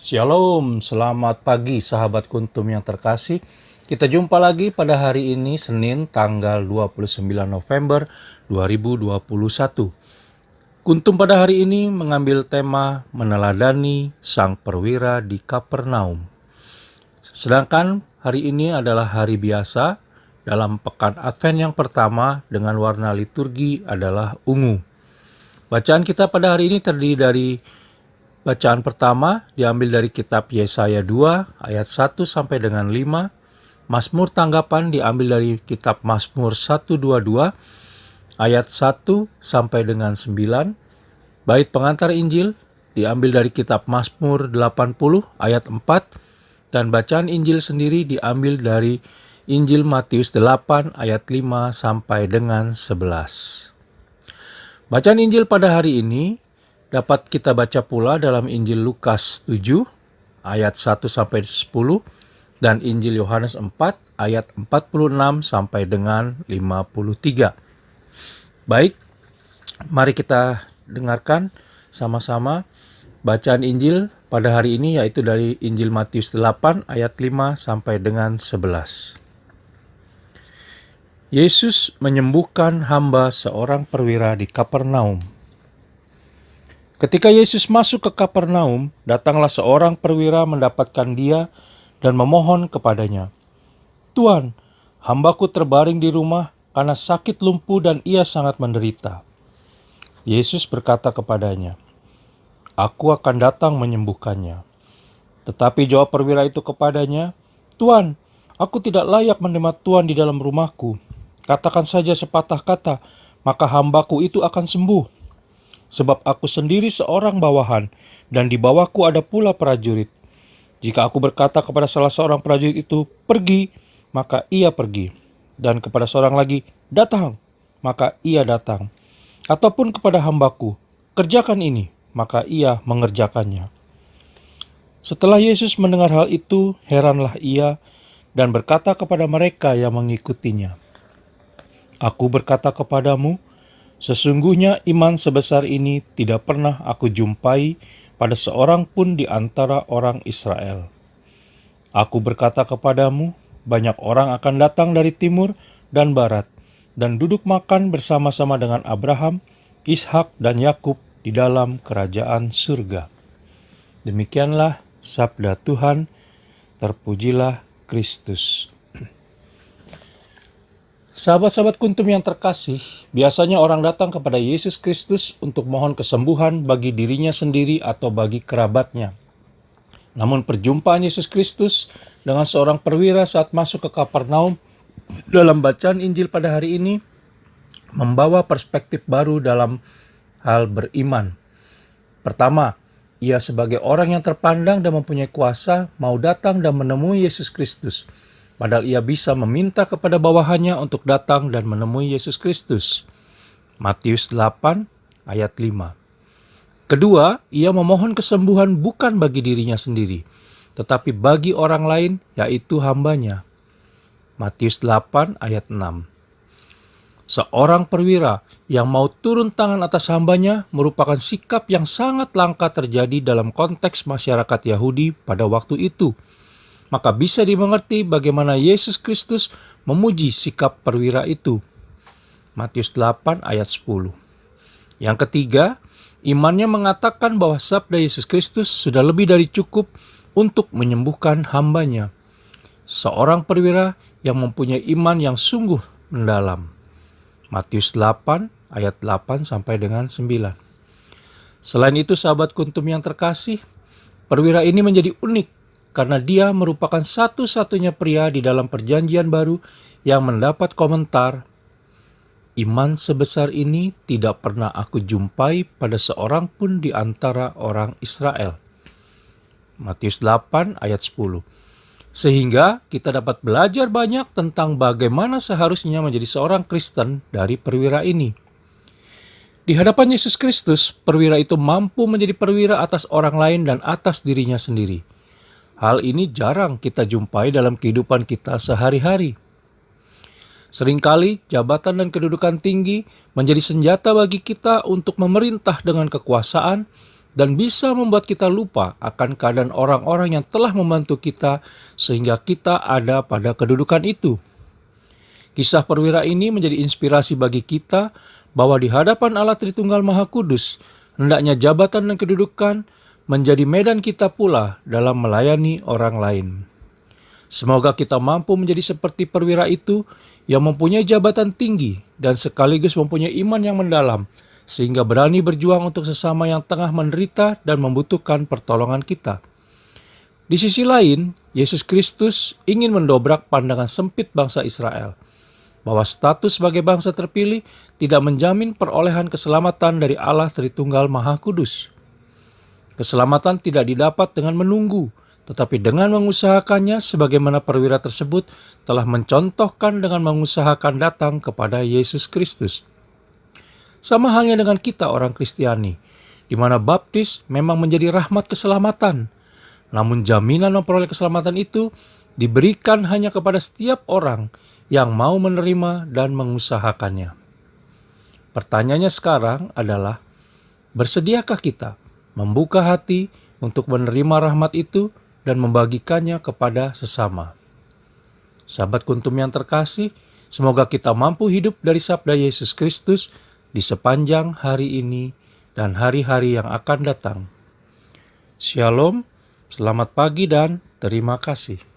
Shalom, selamat pagi sahabat Kuntum yang terkasih. Kita jumpa lagi pada hari ini Senin tanggal 29 November 2021. Kuntum pada hari ini mengambil tema meneladani sang perwira di Kapernaum. Sedangkan hari ini adalah hari biasa dalam pekan Advent yang pertama dengan warna liturgi adalah ungu. Bacaan kita pada hari ini terdiri dari bacaan pertama diambil dari kitab Yesaya 2 ayat 1 sampai dengan 5. Mazmur tanggapan diambil dari kitab Mazmur 122 ayat 1 sampai dengan 9. Bait pengantar Injil diambil dari kitab Mazmur 80 ayat 4. Dan bacaan Injil sendiri diambil dari Injil Matius 8 ayat 5 sampai dengan 11. Bacaan Injil pada hari ini dapat kita baca pula dalam Injil Lukas 7 ayat 1 sampai 10 dan Injil Yohanes 4 ayat 46 sampai dengan 53. Baik, mari kita dengarkan sama-sama bacaan Injil pada hari ini, yaitu dari Injil Matius 8 ayat 5 sampai dengan 11. Yesus menyembuhkan hamba seorang perwira di Kapernaum. Ketika Yesus masuk ke Kapernaum, datanglah seorang perwira mendapatkan dia dan memohon kepadanya, "Tuan, hambaku terbaring di rumah karena sakit lumpuh dan ia sangat menderita." Yesus berkata kepadanya, "Aku akan datang menyembuhkannya." Tetapi jawab perwira itu kepadanya, "Tuan, aku tidak layak menerima Tuan di dalam rumahku. Katakan saja sepatah kata, maka hambaku itu akan sembuh. Sebab aku sendiri seorang bawahan, dan di bawahku ada pula prajurit. Jika aku berkata kepada salah seorang prajurit itu, 'Pergi,' maka ia pergi. Dan kepada seorang lagi, 'Datang,' maka ia datang. Ataupun kepada hambaku, 'Kerjakan ini,' maka ia mengerjakannya." Setelah Yesus mendengar hal itu, heranlah ia dan berkata kepada mereka yang mengikutinya, "Aku berkata kepadamu, sesungguhnya iman sebesar ini tidak pernah aku jumpai pada seorang pun di antara orang Israel. Aku berkata kepadamu, banyak orang akan datang dari timur dan barat dan duduk makan bersama-sama dengan Abraham, Ishak dan Yakub di dalam kerajaan surga." Demikianlah sabda Tuhan, terpujilah Kristus. Sahabat-sahabat Kuntum yang terkasih, biasanya orang datang kepada Yesus Kristus untuk mohon kesembuhan bagi dirinya sendiri atau bagi kerabatnya. Namun perjumpaan Yesus Kristus dengan seorang perwira saat masuk ke Kapernaum dalam bacaan Injil pada hari ini membawa perspektif baru dalam hal beriman. Pertama, ia sebagai orang yang terpandang dan mempunyai kuasa mau datang dan menemui Yesus Kristus. Padahal ia bisa meminta kepada bawahannya untuk datang dan menemui Yesus Kristus. Matius 8 ayat 5. Kedua, ia memohon kesembuhan bukan bagi dirinya sendiri, tetapi bagi orang lain, yaitu hambanya. Matius 8 ayat 6. Seorang perwira yang mau turun tangan atas hambanya merupakan sikap yang sangat langka terjadi dalam konteks masyarakat Yahudi pada waktu itu. Maka bisa dimengerti bagaimana Yesus Kristus memuji sikap perwira itu. Matius 8 ayat 10. Yang ketiga, imannya mengatakan bahwa sabda Yesus Kristus sudah lebih dari cukup untuk menyembuhkan hambanya. Seorang perwira yang mempunyai iman yang sungguh mendalam. Matius 8 ayat 8 sampai dengan 9. Selain itu sahabat Kuntum yang terkasih, perwira ini menjadi unik karena dia merupakan satu-satunya pria di dalam perjanjian baru yang mendapat komentar, "Iman sebesar ini tidak pernah aku jumpai pada seorang pun di antara orang Israel." Matius 8 ayat 10. Sehingga kita dapat belajar banyak tentang bagaimana seharusnya menjadi seorang Kristen dari perwira ini. Di hadapan Yesus Kristus, perwira itu mampu menjadi perwira atas orang lain dan atas dirinya sendiri. Hal ini jarang kita jumpai dalam kehidupan kita sehari-hari. Seringkali jabatan dan kedudukan tinggi menjadi senjata bagi kita untuk memerintah dengan kekuasaan dan bisa membuat kita lupa akan keadaan orang-orang yang telah membantu kita sehingga kita ada pada kedudukan itu. Kisah perwira ini menjadi inspirasi bagi kita bahwa di hadapan Allah Tritunggal Maha Kudus, hendaknya jabatan dan kedudukan menjadi medan kita pula dalam melayani orang lain. Semoga kita mampu menjadi seperti perwira itu yang mempunyai jabatan tinggi dan sekaligus mempunyai iman yang mendalam, sehingga berani berjuang untuk sesama yang tengah menderita dan membutuhkan pertolongan kita. Di sisi lain, Yesus Kristus ingin mendobrak pandangan sempit bangsa Israel, bahwa status sebagai bangsa terpilih tidak menjamin perolehan keselamatan dari Allah Tritunggal Maha Kudus. Keselamatan tidak didapat dengan menunggu, tetapi dengan mengusahakannya, sebagaimana perwira tersebut telah mencontohkan dengan mengusahakan datang kepada Yesus Kristus. Sama halnya dengan kita orang Kristiani, di mana baptis memang menjadi rahmat keselamatan. Namun jaminan memperoleh keselamatan itu diberikan hanya kepada setiap orang yang mau menerima dan mengusahakannya. Pertanyaannya sekarang adalah, bersediakah kita membuka hati untuk menerima rahmat itu dan membagikannya kepada sesama? Sahabat Kuntum yang terkasih, semoga kita mampu hidup dari sabda Yesus Kristus di sepanjang hari ini dan hari-hari yang akan datang. Shalom, selamat pagi dan terima kasih.